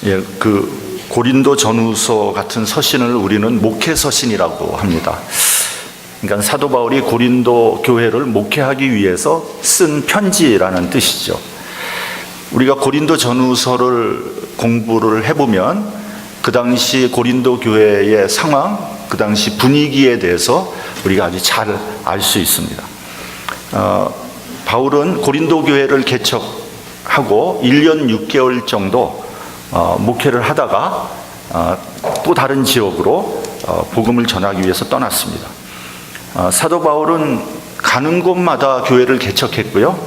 예, 그 고린도 전후서 같은 서신을 우리는 목회 서신이라고 합니다. 그러니까 사도 바울이 고린도 교회를 목회하기 위해서 쓴 편지라는 뜻이죠. 우리가 고린도 전후서를 공부를 해보면 그 당시 고린도 교회의 상황, 그 당시 분위기에 대해서 우리가 아주 잘 알 수 있습니다. 바울은 고린도 교회를 개척하고 1년 6개월 정도 목회를 하다가 또 다른 지역으로 복음을 전하기 위해서 떠났습니다. 사도 바울은 가는 곳마다 교회를 개척했고요.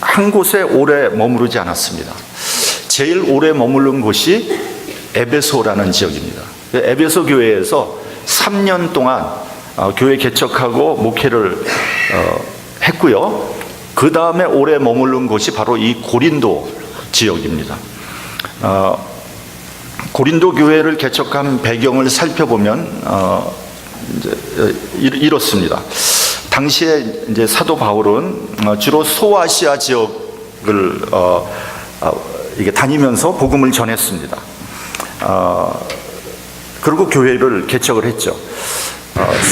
한 곳에 오래 머무르지 않았습니다. 제일 오래 머무른 곳이 에베소라는 지역입니다. 에베소 교회에서 3년 동안 교회 개척하고 목회를 했고요. 그 다음에 오래 머무른 곳이 바로 이 고린도 지역입니다. 고린도 교회를 개척한 배경을 살펴보면 이렇습니다. 당시에 이제 사도 바울은 주로 소아시아 지역을 이게 다니면서 복음을 전했습니다. 그리고 교회를 개척을 했죠.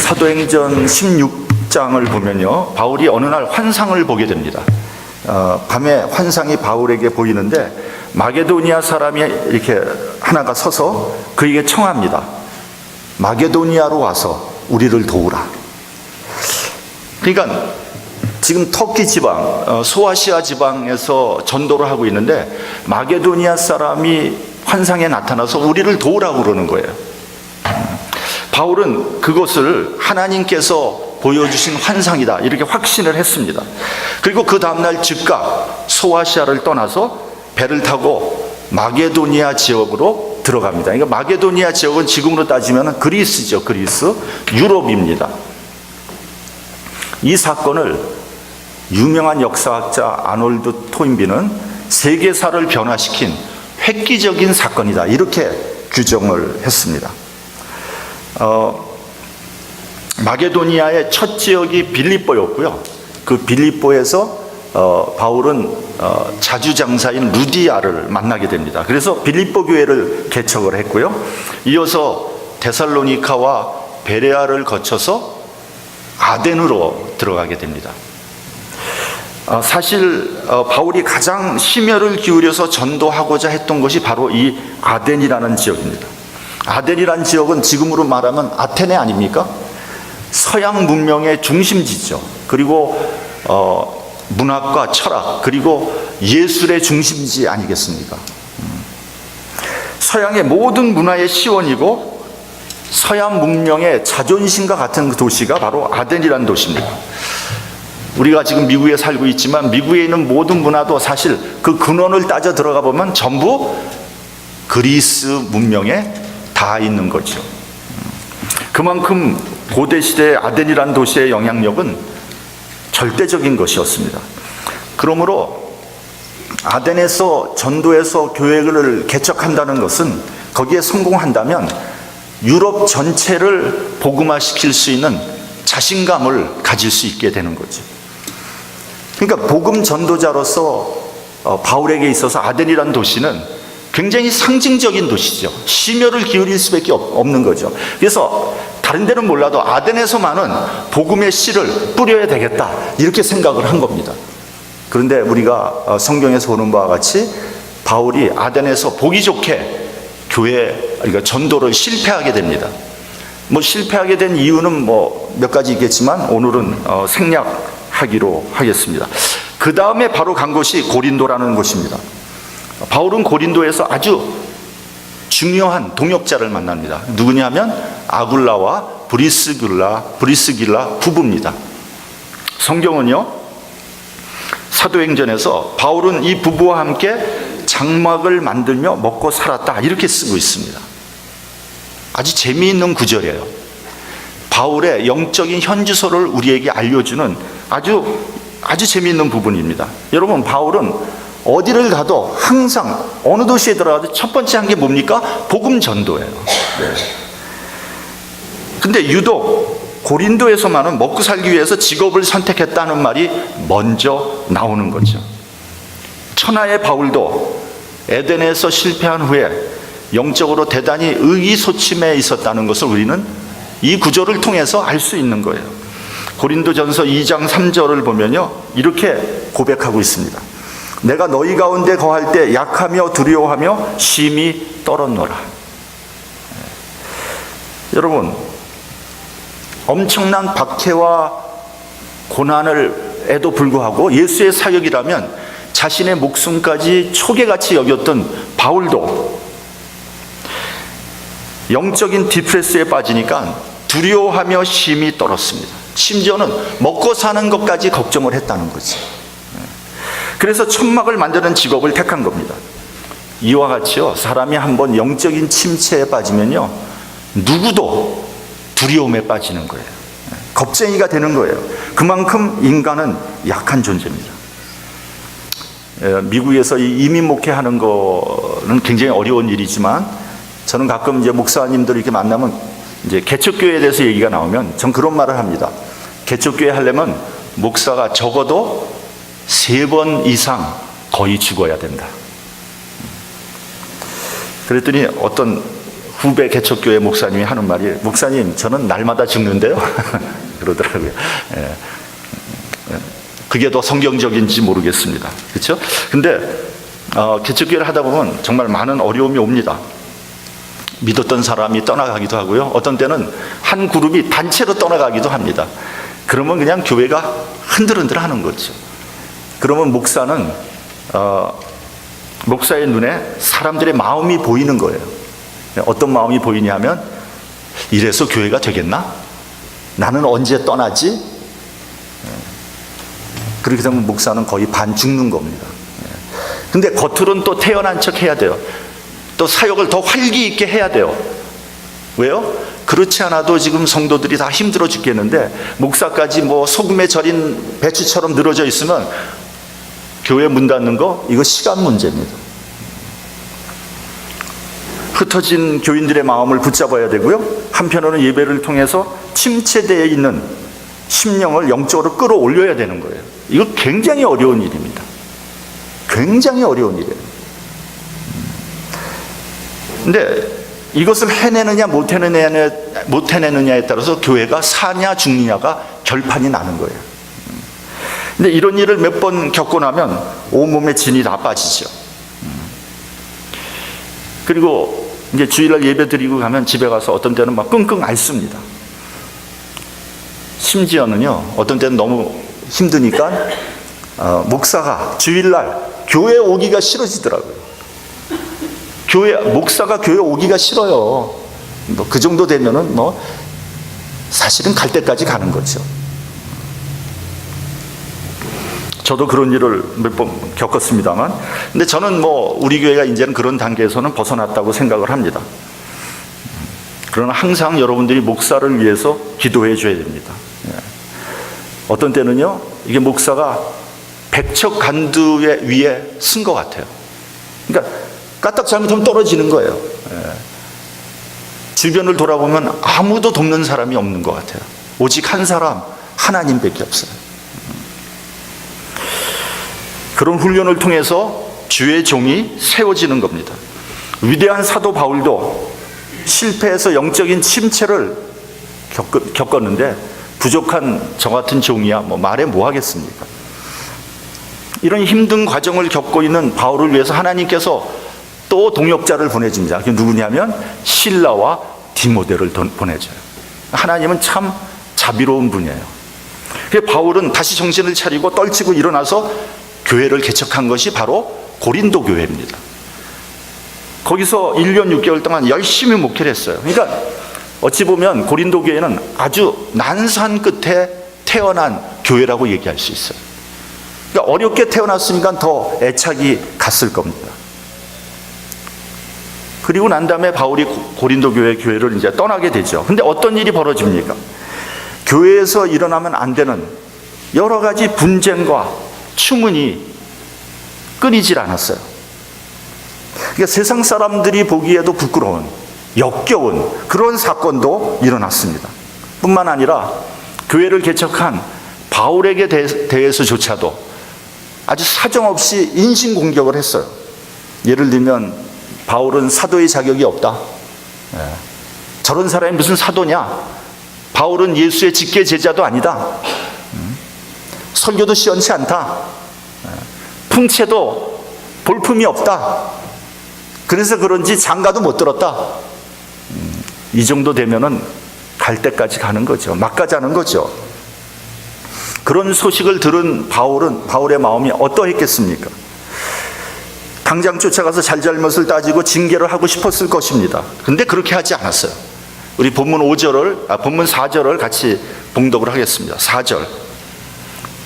사도행전 16장을 보면요, 바울이 어느 날 환상을 보게 됩니다. 밤에 환상이 바울에게 보이는데 마게도니아 사람이 이렇게 하나가 서서 그에게 청합니다. 마게도니아로 와서 우리를 도우라. 그러니까 지금 터키 지방, 소아시아 지방에서 전도를 하고 있는데 마게도니아 사람이 환상에 나타나서 우리를 도우라고 그러는 거예요. 바울은 그것을 하나님께서 보여주신 환상이다 이렇게 확신을 했습니다. 그리고 그 다음날 즉각 소아시아를 떠나서 배를 타고 마게도니아 지역으로 들어갑니다. 그러니까 마게도니아 지역은 지금으로 따지면 그리스죠. 그리스, 유럽입니다. 이 사건을 유명한 역사학자 아놀드 토인비는 세계사를 변화시킨 획기적인 사건이다 이렇게 규정을 했습니다. 마게도니아의 첫 지역이 빌립보였고요. 그 빌립보에서 바울은 자주장사인 루디아를 만나게 됩니다. 그래서 빌립보 교회를 개척을 했고요. 이어서 데살로니카와 베레아를 거쳐서 아덴으로 들어가게 됩니다. 사실 바울이 가장 심혈을 기울여서 전도하고자 했던 것이 바로 이 아덴이라는 지역입니다. 아덴이라는 지역은 지금으로 말하면 아테네 아닙니까? 서양 문명의 중심지죠. 그리고 문학과 철학 그리고 예술의 중심지 아니겠습니까? 서양의 모든 문화의 시원이고 서양 문명의 자존심과 같은 그 도시가 바로 아덴이라는 도시입니다. 우리가 지금 미국에 살고 있지만 미국에 있는 모든 문화도 사실 그 근원을 따져 들어가 보면 전부 그리스 문명에 다 있는 거죠. 그만큼 고대시대의 아덴이라는 도시의 영향력은 절대적인 것이었습니다. 그러므로 아덴에서 전도해서 교회를 개척한다는 것은 거기에 성공한다면 유럽 전체를 복음화시킬 수 있는 자신감을 가질 수 있게 되는 거죠. 그러니까 복음 전도자로서 바울에게 있어서 아덴이라는 도시는 굉장히 상징적인 도시죠. 심혈을 기울일 수밖에 없는 거죠. 그래서 다른 데는 몰라도 아덴에서만은 복음의 씨를 뿌려야 되겠다 이렇게 생각을 한 겁니다. 그런데 우리가 성경에서 보는 바와 같이 바울이 아덴에서 보기 좋게 그러니까 전도를 실패하게 됩니다. 실패하게 된 이유는 몇 가지 있겠지만 오늘은 생략하기로 하겠습니다. 그 다음에 바로 간 곳이 고린도라는 곳입니다. 바울은 고린도에서 아주 중요한 동역자를 만납니다. 누구냐면 아굴라와 브리스길라 부부입니다. 성경은요, 사도행전에서 바울은 이 부부와 함께 장막을 만들며 먹고 살았다 이렇게 쓰고 있습니다. 아주 재미있는 구절이에요. 바울의 영적인 현주소를 우리에게 알려주는 아주 재미있는 부분입니다. 여러분, 바울은 어디를 가도 항상 어느 도시에 들어가도 첫 번째 한 게 뭡니까? 복음 전도예요. 근데 유독 고린도에서만은 먹고 살기 위해서 직업을 선택했다는 말이 먼저 나오는 거죠. 천하의 바울도 에덴에서 실패한 후에 영적으로 대단히 의기소침해 있었다는 것을 우리는 이 구절을 통해서 알 수 있는 거예요. 고린도전서 2장 3절을 보면요, 이렇게 고백하고 있습니다. 내가 너희 가운데 거할 때 약하며 두려워하며 심히 떨었노라. 여러분, 엄청난 박해와 고난에도 불구하고 예수의 사역이라면 자신의 목숨까지 초계같이 여겼던 바울도 영적인 디프레스에 빠지니까 두려워하며 심히 떨었습니다. 심지어는 먹고 사는 것까지 걱정을 했다는 거지. 그래서 천막을 만드는 직업을 택한 겁니다. 이와 같이요, 사람이 한번 영적인 침체에 빠지면요, 누구도 두려움에 빠지는 거예요. 겁쟁이가 되는 거예요. 그만큼 인간은 약한 존재입니다. 미국에서 이 이민 목회하는 거는 굉장히 어려운 일이지만, 저는 가끔 이제 목사님들 이렇게 만나면 이제 개척교회에 대해서 얘기가 나오면 전 그런 말을 합니다. 개척교회 하려면 목사가 적어도 3번 이상 거의 죽어야 된다. 그랬더니 어떤 후배 개척교회 목사님이 하는 말이, 목사님, 저는 날마다 죽는데요. 그러더라고요. 그게 더 성경적인지 모르겠습니다. 그렇죠? 근데 개척교회를 하다 보면 정말 많은 어려움이 옵니다. 믿었던 사람이 떠나가기도 하고요, 어떤 때는 한 그룹이 단체로 떠나가기도 합니다. 그러면 그냥 교회가 흔들흔들 하는 거죠. 그러면 목사는 목사의 눈에 사람들의 마음이 보이는 거예요. 어떤 마음이 보이냐 하면, 이래서 교회가 되겠나? 나는 언제 떠나지? 그렇게 되면 목사는 거의 반 죽는 겁니다. 근데 겉으로는 또 태어난 척 해야 돼요. 또 사역을 더 활기 있게 해야 돼요. 왜요? 그렇지 않아도 지금 성도들이 다 힘들어 죽겠는데, 목사까지 뭐 소금에 절인 배추처럼 늘어져 있으면 교회 문 닫는 거, 이거 시간 문제입니다. 흩어진 교인들의 마음을 붙잡아야 되고요, 한편으로는 예배를 통해서 침체되어 있는 심령을 영적으로 끌어올려야 되는 거예요. 이거 굉장히 어려운 일입니다. 굉장히 어려운 일이에요. 근데 이것을 해내느냐 못 해내느냐에 따라서 교회가 사냐 죽느냐가 결판이 나는 거예요. 근데 이런 일을 몇 번 겪고 나면 온몸에 진이 다 빠지죠. 그리고 이제 주일날 예배 드리고 가면 집에 가서 어떤 때는 막 끙끙 앓습니다. 심지어는요, 어떤 때는 너무 힘드니까 목사가 주일날 교회 오기가 싫어지더라고요. 목사가 교회 오기가 싫어요. 그 정도 되면은 사실은 갈 때까지 가는 거죠. 저도 그런 일을 몇 번 겪었습니다만, 근데 저는 우리 교회가 이제는 그런 단계에서는 벗어났다고 생각을 합니다. 그러나 항상 여러분들이 목사를 위해서 기도해 줘야 됩니다. 어떤 때는요, 이게 목사가 백척 간두 위에 쓴 것 같아요. 그러니까 까딱 잘못하면 떨어지는 거예요. 주변을 돌아보면 아무도 돕는 사람이 없는 것 같아요. 오직 한 사람, 하나님밖에 없어요. 그런 훈련을 통해서 주의 종이 세워지는 겁니다. 위대한 사도 바울도 실패해서 영적인 침체를 겪었는데, 부족한 저 같은 종이야 말해 뭐 하겠습니까? 이런 힘든 과정을 겪고 있는 바울을 위해서 하나님께서 또 동역자를 보내줍니다. 그게 누구냐면 실라와 디모데를 보내줘요. 하나님은 참 자비로운 분이에요. 바울은 다시 정신을 차리고 떨치고 일어나서 교회를 개척한 것이 바로 고린도 교회입니다. 거기서 1년 6개월 동안 열심히 목회를 했어요. 그러니까 어찌 보면 고린도 교회는 아주 난산 끝에 태어난 교회라고 얘기할 수 있어요. 그러니까 어렵게 태어났으니까 더 애착이 갔을 겁니다. 그리고 난 다음에 바울이 고린도 교회를 이제 떠나게 되죠. 근데 어떤 일이 벌어집니까? 교회에서 일어나면 안 되는 여러 가지 분쟁과 추문이 끊이질 않았어요. 그러니까 세상 사람들이 보기에도 부끄러운, 역겨운 그런 사건도 일어났습니다. 뿐만 아니라 교회를 개척한 바울에게 대해서조차도 아주 사정없이 인신공격을 했어요. 예를 들면 바울은 사도의 자격이 없다. 저런 사람이 무슨 사도냐? 바울은 예수의 직계 제자도 아니다. 설교도 시원치 않다. 풍채도 볼품이 없다. 그래서 그런지 장가도 못 들었다. 이 정도 되면은 갈 때까지 가는 거죠. 막 가자는 거죠. 그런 소식을 들은 바울의 마음이 어떠했겠습니까? 당장 쫓아가서 잘잘못을 따지고 징계를 하고 싶었을 것입니다. 근데 그렇게 하지 않았어요. 우리 본문 4절을 같이 봉독을 하겠습니다. 4절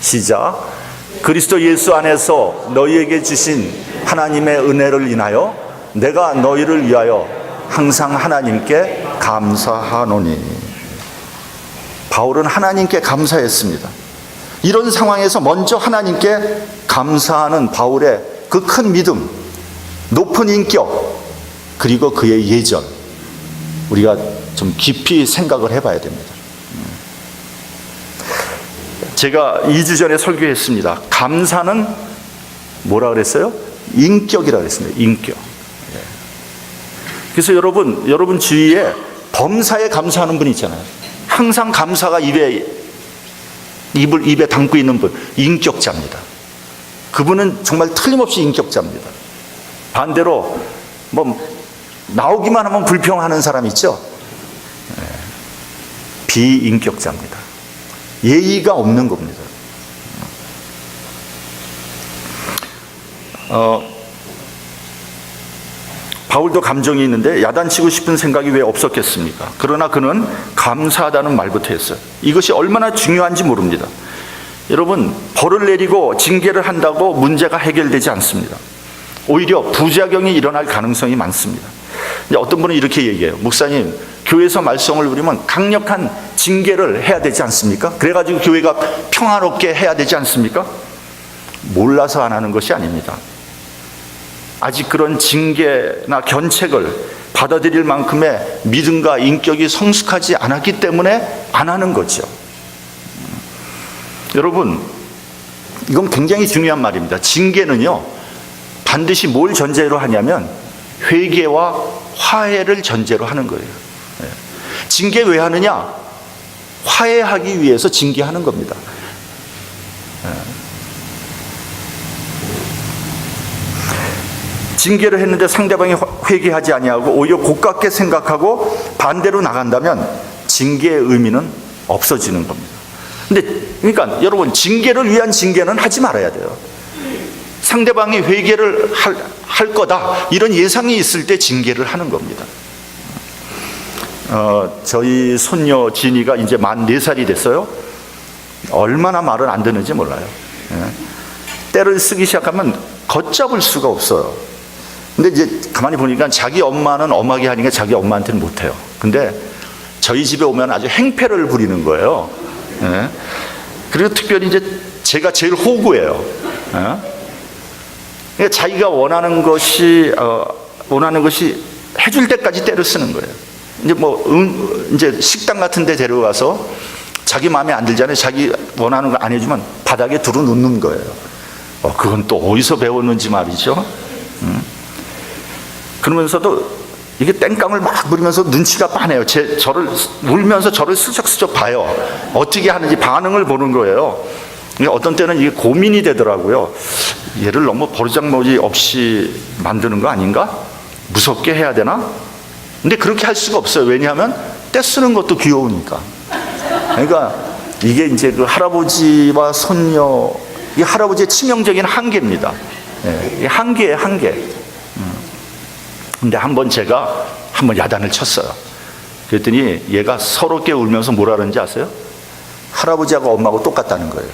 시작. 그리스도 예수 안에서 너희에게 주신 하나님의 은혜를 인하여 내가 너희를 위하여 항상 하나님께 감사하노니. 바울은 하나님께 감사했습니다. 이런 상황에서 먼저 하나님께 감사하는 바울의 그 큰 믿음, 높은 인격, 그리고 그의 예전, 우리가 좀 깊이 생각을 해봐야 됩니다. 제가 2주 전에 설교했습니다. 감사는 뭐라 그랬어요? 인격이라고 했습니다. 인격. 그래서 여러분 주위에 범사에 감사하는 분 있잖아요. 항상 감사가 입에 담고 있는 분, 인격자입니다. 그분은 정말 틀림없이 인격자입니다. 반대로 나오기만 하면 불평하는 사람 있죠? 비인격자입니다. 예의가 없는 겁니다. 바울도 감정이 있는데 야단치고 싶은 생각이 왜 없었겠습니까? 그러나 그는 감사하다는 말부터 했어요. 이것이 얼마나 중요한지 모릅니다. 여러분, 벌을 내리고 징계를 한다고 문제가 해결되지 않습니다. 오히려 부작용이 일어날 가능성이 많습니다. 어떤 분은 이렇게 얘기해요. 목사님, 교회에서 말썽을 부리면 강력한 징계를 해야 되지 않습니까? 그래가지고 교회가 평화롭게 해야 되지 않습니까? 몰라서 안 하는 것이 아닙니다. 아직 그런 징계나 견책을 받아들일 만큼의 믿음과 인격이 성숙하지 않았기 때문에 안 하는 거죠. 여러분, 이건 굉장히 중요한 말입니다. 징계는요, 반드시 뭘 전제로 하냐면 회개와 화해를 전제로 하는 거예요. 징계 왜 하느냐? 화해하기 위해서 징계하는 겁니다. 징계를 했는데 상대방이 회개하지 아니하고 오히려 고깝게 생각하고 반대로 나간다면 징계의 의미는 없어지는 겁니다. 근데 그러니까 여러분, 징계를 위한 징계는 하지 말아야 돼요. 상대방이 회개를 할 거다 이런 예상이 있을 때 징계를 하는 겁니다. 저희 손녀 진이가 이제 만 4살이 됐어요. 얼마나 말을 안 듣는지 몰라요. 때를 쓰기 시작하면 걷잡을 수가 없어요. 근데 이제 가만히 보니까 자기 엄마는 엄하게 하니까 자기 엄마한테는 못해요. 근데 저희 집에 오면 아주 행패를 부리는 거예요. 그리고 특별히 이제 제가 제일 호구예요. 그러니까 자기가 원하는 것이 해줄 때까지 때를 쓰는 거예요. 이제 식당 같은 데 데려가서 자기 마음에 안 들잖아요. 자기 원하는 거 안 해주면 바닥에 두루 놓는 거예요. 그건 또 어디서 배웠는지 말이죠. 그러면서도 이게 땡깡을 막 부리면서 눈치가 빠네요. 저를 울면서 저를 슬쩍슬쩍 봐요. 어떻게 하는지 반응을 보는 거예요. 어떤 때는 이게 고민이 되더라고요. 얘를 너무 버르장머리 없이 만드는 거 아닌가? 무섭게 해야 되나? 근데 그렇게 할 수가 없어요. 왜냐하면 떼 쓰는 것도 귀여우니까. 그러니까 이게 이제 그 할아버지와 손녀, 이 할아버지의 치명적인 한계입니다. 이 한계예요, 한계. 근데 제가 한번 야단을 쳤어요. 그랬더니 얘가 서럽게 울면서 뭐라 그러는지 아세요? 할아버지하고 엄마하고 똑같다는 거예요.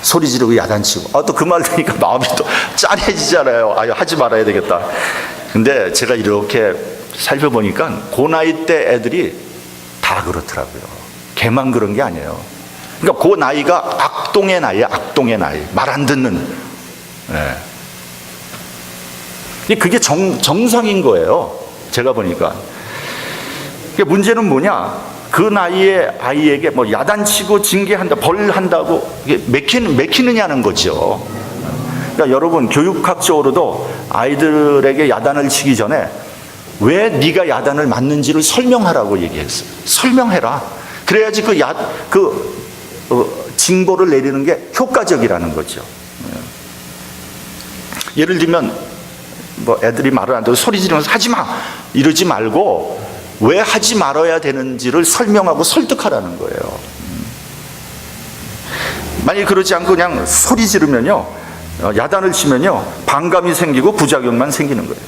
소리 지르고 야단치고. 또 그 말 들으니까 마음이 또 짠해지잖아요. 하지 말아야 되겠다. 근데 제가 이렇게 살펴보니까 그 나이 때 애들이 다 그렇더라고요. 걔만 그런 게 아니에요. 그러니까 그 나이가 악동의 나이야, 악동의 나이. 말 안 듣는. 그게 정상인 거예요. 제가 보니까. 문제는 뭐냐? 그 나이에 아이에게 뭐 야단치고 징계한다, 벌한다고 이게 맥히느냐는 거죠. 그러니까 여러분, 교육학적으로도 아이들에게 야단을 치기 전에 왜 네가 야단을 맞는지를 설명하라고 얘기했어요. 설명해라. 그래야지 징벌을 내리는 게 효과적이라는 거죠. 예를 들면 뭐 애들이 말을 안 듣고 소리 지르면서 하지 마 이러지 말고 왜 하지 말아야 되는지를 설명하고 설득하라는 거예요. 만약에 그러지 않고 그냥 소리 지르면요, 야단을 치면요, 반감이 생기고 부작용만 생기는 거예요.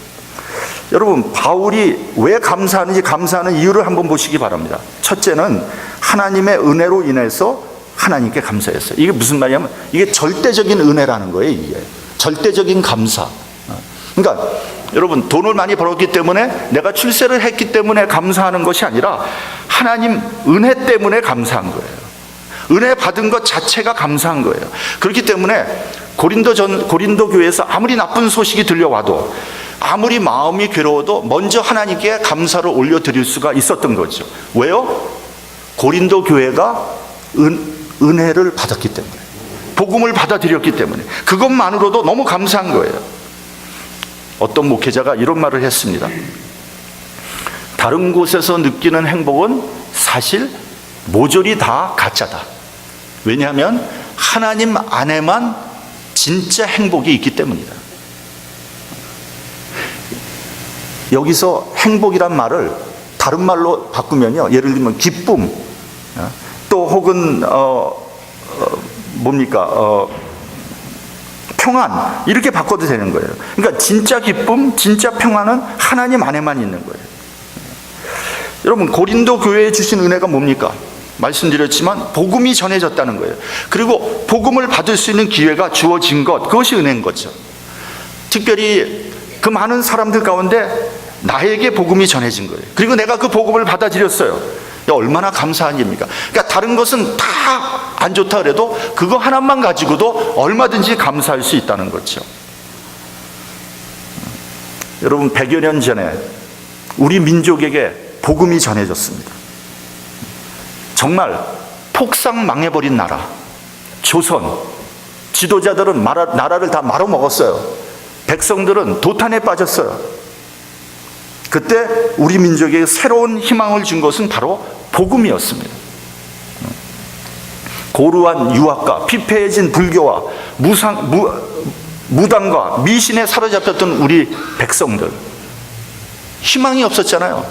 여러분, 바울이 왜 감사하는지, 감사하는 이유를 한번 보시기 바랍니다. 첫째는 하나님의 은혜로 인해서 하나님께 감사했어요. 이게 무슨 말이냐면 이게 절대적인 은혜라는 거예요. 이게 절대적인 감사. 그러니까 여러분, 돈을 많이 벌었기 때문에, 내가 출세를 했기 때문에 감사하는 것이 아니라 하나님 은혜 때문에 감사한 거예요. 은혜 받은 것 자체가 감사한 거예요. 그렇기 때문에 고린도 교회에서 아무리 나쁜 소식이 들려와도, 아무리 마음이 괴로워도 먼저 하나님께 감사를 올려드릴 수가 있었던 거죠. 왜요? 고린도 교회가 은혜를 받았기 때문에, 복음을 받아들였기 때문에, 그것만으로도 너무 감사한 거예요. 어떤 목회자가 이런 말을 했습니다. 다른 곳에서 느끼는 행복은 사실 모조리 다 가짜다. 왜냐하면 하나님 안에만 진짜 행복이 있기 때문이다. 여기서 행복이란 말을 다른 말로 바꾸면요, 예를 들면 기쁨, 또 혹은 평안, 이렇게 바꿔도 되는 거예요. 그러니까 진짜 기쁨, 진짜 평안은 하나님 안에만 있는 거예요. 여러분, 고린도 교회에 주신 은혜가 뭡니까? 말씀드렸지만 복음이 전해졌다는 거예요. 그리고 복음을 받을 수 있는 기회가 주어진 것, 그것이 은혜인 거죠. 특별히 그 많은 사람들 가운데 나에게 복음이 전해진 거예요. 그리고 내가 그 복음을 받아들였어요. 얼마나 감사한 일입니까? 그러니까 다른 것은 다 안 좋다 그래도 그거 하나만 가지고도 얼마든지 감사할 수 있다는 거죠. 여러분, 100여 년 전에 우리 민족에게 복음이 전해졌습니다. 정말 폭삭 망해버린 나라 조선, 지도자들은 나라를 다 말아먹었어요. 백성들은 도탄에 빠졌어요. 그때 우리 민족에게 새로운 희망을 준 것은 바로 복음이었습니다. 고루한 유학과 피폐해진 불교와 무당과 미신에 사로잡혔던 우리 백성들, 희망이 없었잖아요.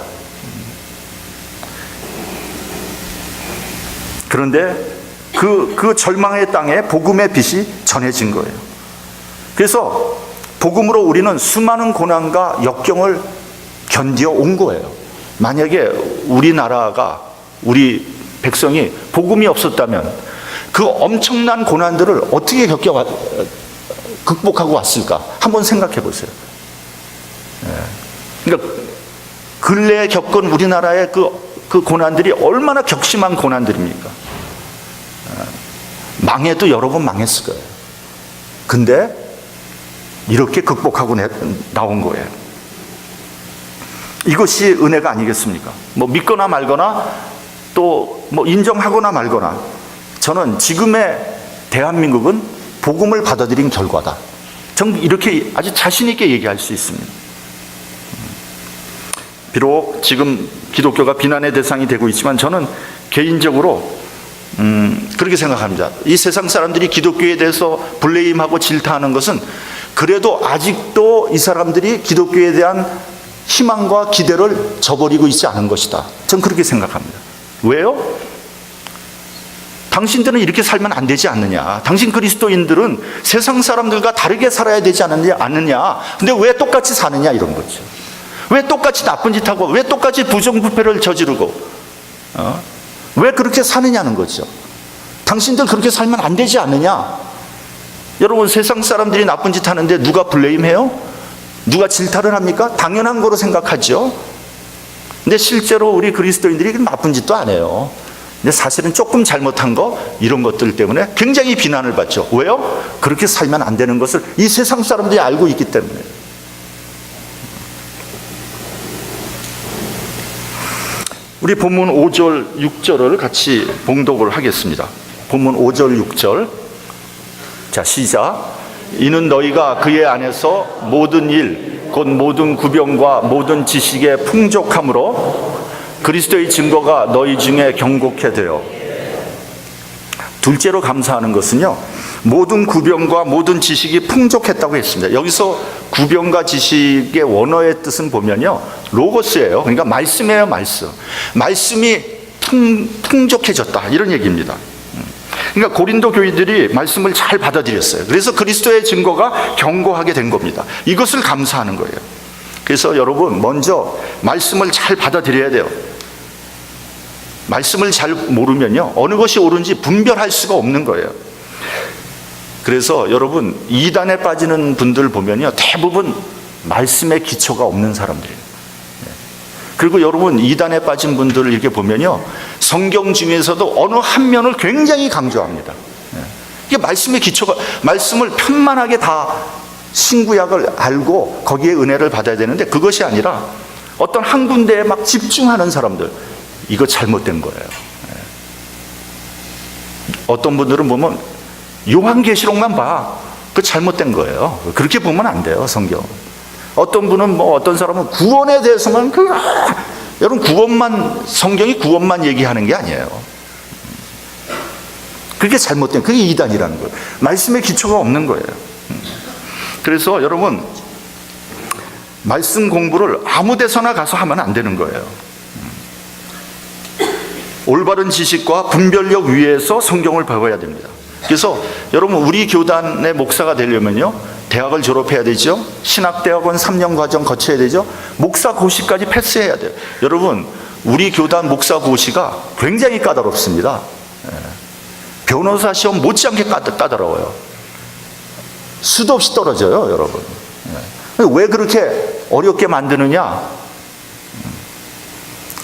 그런데 그 절망의 땅에 복음의 빛이 전해진 거예요. 그래서 복음으로 우리는 수많은 고난과 역경을 견디어 온 거예요. 만약에 우리나라가, 우리 백성이 복음이 없었다면 그 엄청난 고난들을 어떻게 극복하고 왔을까? 한번 생각해 보세요. 그러니까 근래에 겪은 우리나라의 그 고난들이 얼마나 격심한 고난들입니까? 망해도 여러 번 망했을 거예요. 근데 이렇게 극복하고 나온 거예요. 이것이 은혜가 아니겠습니까? 뭐 믿거나 말거나, 또 뭐 인정하거나 말거나, 저는 지금의 대한민국은 복음을 받아들인 결과다. 저는 이렇게 아주 자신 있게 얘기할 수 있습니다. 비록 지금 기독교가 비난의 대상이 되고 있지만 저는 개인적으로 그렇게 생각합니다. 이 세상 사람들이 기독교에 대해서 블레임하고 질타하는 것은 그래도 아직도 이 사람들이 기독교에 대한 희망과 기대를 저버리고 있지 않은 것이다. 저는 그렇게 생각합니다. 왜요? 당신들은 이렇게 살면 안 되지 않느냐, 당신 그리스도인들은 세상 사람들과 다르게 살아야 되지 않느냐, 근데 왜 똑같이 사느냐, 이런 거죠. 왜 똑같이 나쁜 짓 하고, 왜 똑같이 부정부패를 저지르고, 왜 그렇게 사느냐는 거죠. 당신들 그렇게 살면 안 되지 않느냐. 여러분, 세상 사람들이 나쁜 짓 하는데 누가 블레임해요? 누가 질타를 합니까? 당연한 거로 생각하죠. 근데 실제로 우리 그리스도인들이 나쁜 짓도 안 해요. 근데 사실은 조금 잘못한 거, 이런 것들 때문에 굉장히 비난을 받죠. 왜요? 그렇게 살면 안 되는 것을 이 세상 사람들이 알고 있기 때문에. 우리 본문 5절, 6절을 같이 봉독을 하겠습니다. 본문 5절, 6절. 자, 시작. 이는 너희가 그의 안에서 모든 일, 곧 모든 구병과 모든 지식에 풍족함으로 그리스도의 증거가 너희 중에 경고케 되어. 둘째로 감사하는 것은요, 모든 구병과 모든 지식이 풍족했다고 했습니다. 여기서 구병과 지식의 원어의 뜻은 보면요, 로고스예요. 그러니까 말씀이에요, 말씀. 말씀이 풍족해졌다, 이런 얘기입니다. 그러니까 고린도 교인들이 말씀을 잘 받아들였어요. 그래서 그리스도의 증거가 견고하게 된 겁니다. 이것을 감사하는 거예요. 그래서 여러분, 먼저 말씀을 잘 받아들여야 돼요. 말씀을 잘 모르면요, 어느 것이 옳은지 분별할 수가 없는 거예요. 그래서 여러분, 이단에 빠지는 분들 보면요, 대부분 말씀의 기초가 없는 사람들이에요. 그리고 여러분, 이단에 빠진 분들을 이렇게 보면요, 성경 중에서도 어느 한 면을 굉장히 강조합니다. 이게 말씀의 기초가, 말씀을 편만하게 다 신구약을 알고 거기에 은혜를 받아야 되는데, 그것이 아니라 어떤 한 군데에 막 집중하는 사람들, 이거 잘못된 거예요. 어떤 분들은 보면 요한계시록만 봐, 그 잘못된 거예요. 그렇게 보면 안 돼요, 성경. 어떤 분은 어떤 사람은 구원에 대해서만 여러분, 구원만, 성경이 구원만 얘기하는 게 아니에요. 그게 잘못된, 그게 이단이라는 거예요. 말씀의 기초가 없는 거예요. 그래서 여러분, 말씀 공부를 아무 데서나 가서 하면 안 되는 거예요. 올바른 지식과 분별력 위에서 성경을 배워야 됩니다. 그래서 여러분, 우리 교단의 목사가 되려면요, 대학을 졸업해야 되죠. 신학대학원 3년 과정 거쳐야 되죠. 목사 고시까지 패스해야 돼요. 여러분, 우리 교단 목사 고시가 굉장히 까다롭습니다. 변호사 시험 못지않게 까다로워요. 수도 없이 떨어져요, 여러분. 왜 그렇게 어렵게 만드느냐?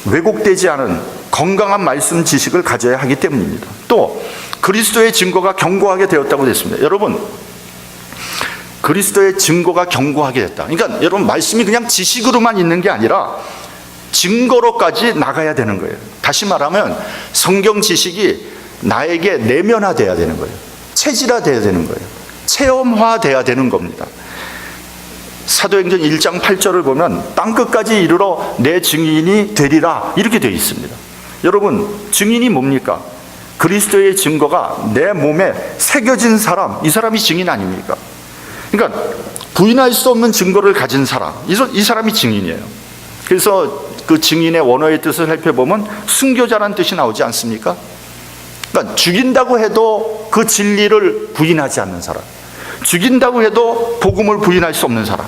왜곡되지 않은 건강한 말씀 지식을 가져야 하기 때문입니다. 또 그리스도의 증거가 견고하게 되었다고 됐습니다. 여러분, 그리스도의 증거가 견고하게 됐다. 그러니까 여러분, 말씀이 그냥 지식으로만 있는 게 아니라 증거로까지 나가야 되는 거예요. 다시 말하면 성경 지식이 나에게 내면화돼야 되는 거예요. 체질화돼야 되는 거예요. 체험화돼야 되는 겁니다. 사도행전 1장 8절을 보면 땅끝까지 이르러 내 증인이 되리라, 이렇게 되어 있습니다. 여러분, 증인이 뭡니까? 그리스도의 증거가 내 몸에 새겨진 사람, 이 사람이 증인 아닙니까? 그러니까 부인할 수 없는 증거를 가진 사람, 이 사람이 증인이에요. 그래서 그 증인의 원어의 뜻을 살펴보면 순교자라는 뜻이 나오지 않습니까? 그러니까 죽인다고 해도 그 진리를 부인하지 않는 사람, 죽인다고 해도 복음을 부인할 수 없는 사람.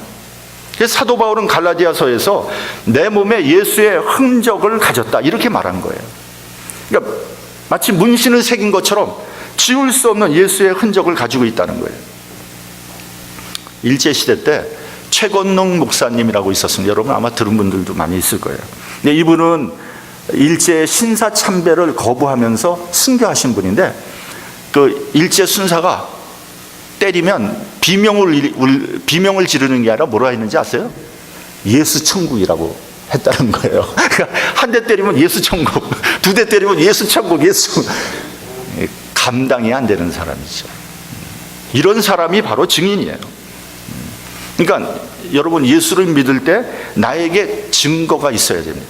그래서 사도 바울은 갈라디아서에서 내 몸에 예수의 흔적을 가졌다, 이렇게 말한 거예요. 그러니까 마치 문신을 새긴 것처럼 지울 수 없는 예수의 흔적을 가지고 있다는 거예요. 일제시대 때 최건능 목사님이라고 있었습니다. 여러분 아마 들은 분들도 많이 있을 거예요. 근데 이분은 일제 신사 참배를 거부하면서 순교하신 분인데, 그 일제 순사가 때리면 비명을 지르는 게 아니라 뭐라 했는지 아세요? 예수 천국이라고 했다는 거예요. 한 대 때리면 예수 천국, 두 대 때리면 예수 천국, 예수. 감당이 안 되는 사람이죠. 이런 사람이 바로 증인이에요. 그러니까 여러분, 예수를 믿을 때 나에게 증거가 있어야 됩니다.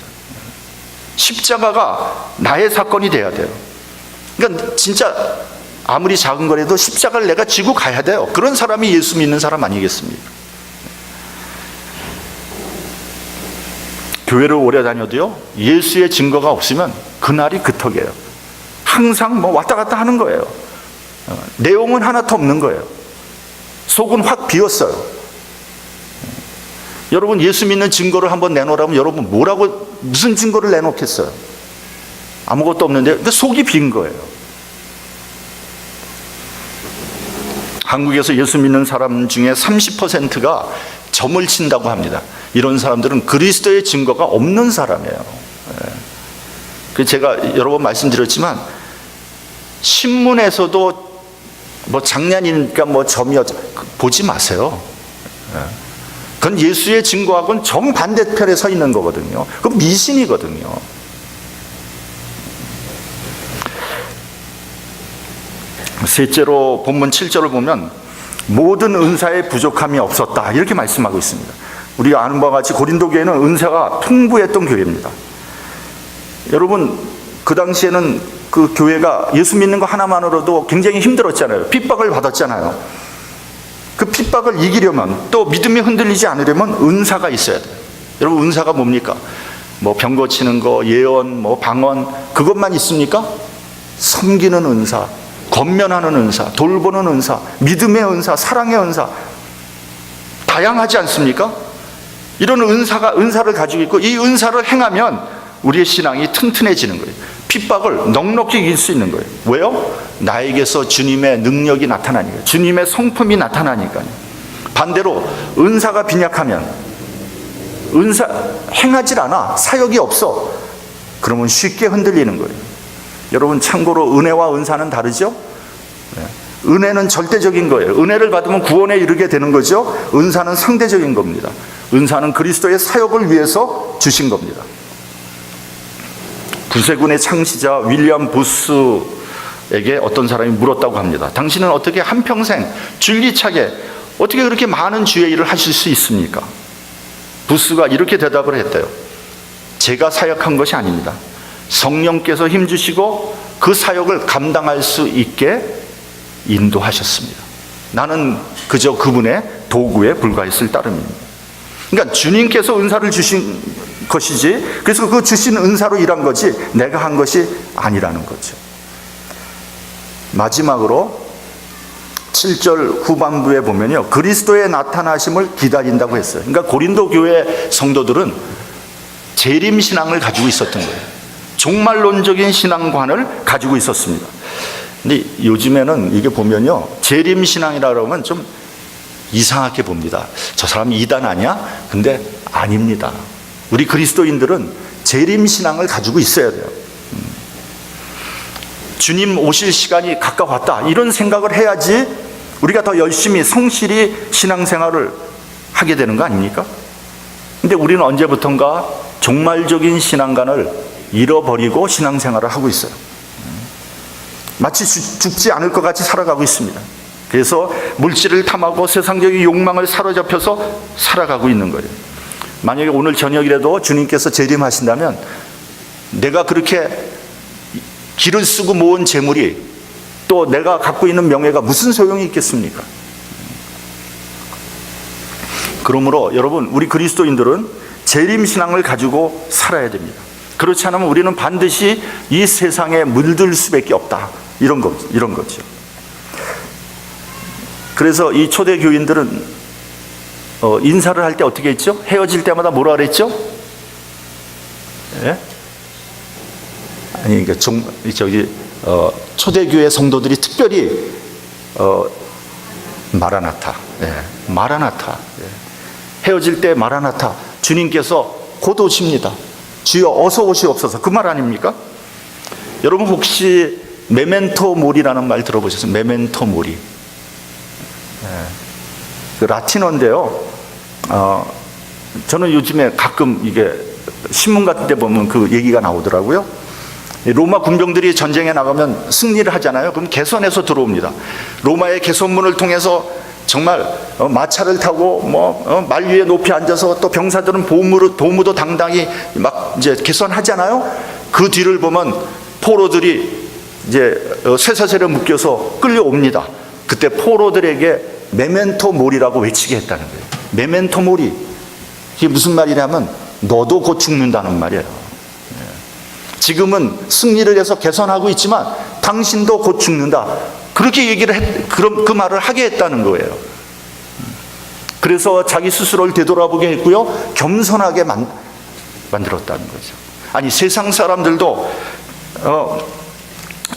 십자가가 나의 사건이 돼야 돼요. 그러니까 진짜 아무리 작은 거라도 십자가를 내가 지고 가야 돼요. 그런 사람이 예수 믿는 사람 아니겠습니까? 교회를 오래 다녀도요, 예수의 증거가 없으면 그날이 그턱이에요. 항상 왔다 갔다 하는 거예요. 내용은 하나도 없는 거예요. 속은 확 비었어요. 여러분, 예수 믿는 증거를 한번 내놓으라면 여러분 무슨 증거를 내놓겠어요? 아무것도 없는데, 그러니까 속이 빈 거예요. 한국에서 예수 믿는 사람 중에 30%가 점을 친다고 합니다. 이런 사람들은 그리스도의 증거가 없는 사람이에요. 제가 여러 번 말씀드렸지만, 신문에서도 장난이니까 점이었죠, 보지 마세요. 그건 예수의 증거하고는 정반대편에 서 있는 거거든요. 그건 미신이거든요. 셋째로 본문 7절을 보면 모든 은사에 부족함이 없었다 이렇게 말씀하고 있습니다. 우리가 아는 바와 같이 고린도 교회는 은사가 풍부했던 교회입니다. 여러분, 그 당시에는 그 교회가 예수 믿는 거 하나만으로도 굉장히 힘들었잖아요. 핍박을 받았잖아요. 그 핍박을 이기려면, 또 믿음이 흔들리지 않으려면 은사가 있어야 돼요. 여러분, 은사가 뭡니까? 뭐 병 고치는 거, 예언, 뭐 방언, 그것만 있습니까? 섬기는 은사, 권면하는 은사, 돌보는 은사, 믿음의 은사, 사랑의 은사, 다양하지 않습니까? 이런 은사를 가지고 있고, 이 은사를 행하면 우리의 신앙이 튼튼해지는 거예요. 핍박을 넉넉히 이길 수 있는 거예요. 왜요? 나에게서 주님의 능력이 나타나니까, 주님의 성품이 나타나니까요. 반대로 은사가 빈약하면, 은사 행하질 않아, 사역이 없어, 그러면 쉽게 흔들리는 거예요. 여러분, 참고로 은혜와 은사는 다르죠? 은혜는 절대적인 거예요. 은혜를 받으면 구원에 이르게 되는 거죠. 은사는 상대적인 겁니다. 은사는 그리스도의 사역을 위해서 주신 겁니다. 구세군의 창시자 윌리엄 부스에게 어떤 사람이 물었다고 합니다. 당신은 어떻게 한평생 줄기차게 어떻게 그렇게 많은 주의 일을 하실 수 있습니까? 부스가 이렇게 대답을 했대요. 제가 사역한 것이 아닙니다. 성령께서 힘주시고 그 사역을 감당할 수 있게 인도하셨습니다. 나는 그저 그분의 도구에 불과했을 따름입니다. 그러니까 주님께서 은사를 주신 것이지, 그래서 그 주신 은사로 일한 거지 내가 한 것이 아니라는 거죠. 마지막으로 7절 후반부에 보면요, 그리스도의 나타나심을 기다린다고 했어요. 그러니까 고린도 교회 성도들은 재림신앙을 가지고 있었던 거예요. 종말론적인 신앙관을 가지고 있었습니다. 근데 요즘에는 이게 보면요, 재림신앙이라 그러면 좀 이상하게 봅니다. 저 사람 이단 아니야? 근데 아닙니다. 우리 그리스도인들은 재림신앙을 가지고 있어야 돼요. 주님 오실 시간이 가까웠다, 이런 생각을 해야지 우리가 더 열심히 성실히 신앙생활을 하게 되는 거 아닙니까? 근데 우리는 언제부턴가 종말적인 신앙관을 잃어버리고 신앙생활을 하고 있어요. 마치 죽지 않을 것 같이 살아가고 있습니다. 그래서 물질을 탐하고 세상적인 욕망을 사로잡혀서 살아가고 있는 거예요. 만약에 오늘 저녁이라도 주님께서 재림하신다면 내가 그렇게 기를 쓰고 모은 재물이, 또 내가 갖고 있는 명예가 무슨 소용이 있겠습니까? 그러므로 여러분, 우리 그리스도인들은 재림신앙을 가지고 살아야 됩니다. 그렇지 않으면 우리는 반드시 이 세상에 물들 수밖에 없다, 이런 거죠. 그래서 이 초대 교인들은 인사를 할 때 어떻게 했죠? 헤어질 때마다 뭐라 그랬죠? 예? 아니, 그러니까 초대교회 성도들이 특별히 마라나타, 마라나타, 헤어질 때 마라나타, 주님께서 곧 오십니다, 주여 어서 오시옵소서, 그 말 아닙니까? 여러분, 혹시 메멘토 모리라는 말 들어보셨어요? 메멘토 모리. 그 라틴어인데요. 저는 요즘에 가끔 이게 신문 같은 데 보면 그 얘기가 나오더라고요. 로마 군병들이 전쟁에 나가면 승리를 하잖아요. 그럼 개선해서 들어옵니다. 로마의 개선문을 통해서 정말 마차를 타고 말 위에 높이 앉아서, 또 병사들은 도무도 당당히 막 이제 개선하잖아요. 그 뒤를 보면 포로들이 이제 쇠사슬에 묶여서 끌려옵니다. 그때 포로들에게 메멘토 모리라고 외치게 했다는 거예요. 메멘토 모리. 이게 무슨 말이냐면 너도 곧 죽는다는 말이에요. 지금은 승리를 해서 개선하고 있지만 당신도 곧 죽는다, 그렇게 얘기를 그 말을 하게 했다는 거예요. 그래서 자기 스스로를 되돌아보게 했고요, 겸손하게 만들었다는 거죠. 아니, 세상 사람들도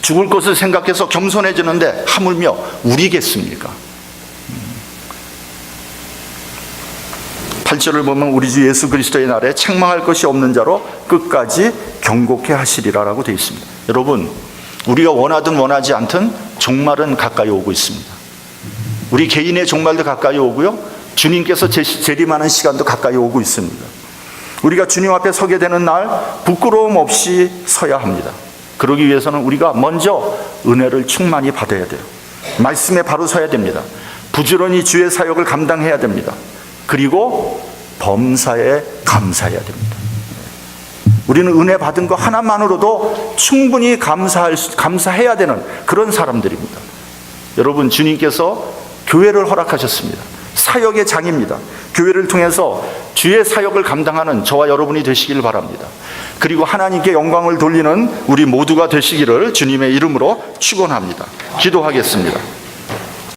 죽을 것을 생각해서 겸손해지는데 하물며 우리겠습니까? 8절을 보면 우리 주 예수 그리스도의 날에 책망할 것이 없는 자로 끝까지 경고케 하시리라라고 되어 있습니다. 여러분, 우리가 원하든 원하지 않든 종말은 가까이 오고 있습니다. 우리 개인의 종말도 가까이 오고요, 주님께서 재림하는 시간도 가까이 오고 있습니다. 우리가 주님 앞에 서게 되는 날 부끄러움 없이 서야 합니다. 그러기 위해서는 우리가 먼저 은혜를 충만히 받아야 돼요. 말씀에 바로 서야 됩니다. 부지런히 주의 사역을 감당해야 됩니다. 그리고 범사에 감사해야 됩니다. 우리는 은혜 받은 거 하나만으로도 충분히 감사해야 되는 그런 사람들입니다. 여러분, 주님께서 교회를 허락하셨습니다. 사역의 장입니다. 교회를 통해서 주의 사역을 감당하는 저와 여러분이 되시길 바랍니다. 그리고 하나님께 영광을 돌리는 우리 모두가 되시기를 주님의 이름으로 축원합니다. 기도하겠습니다.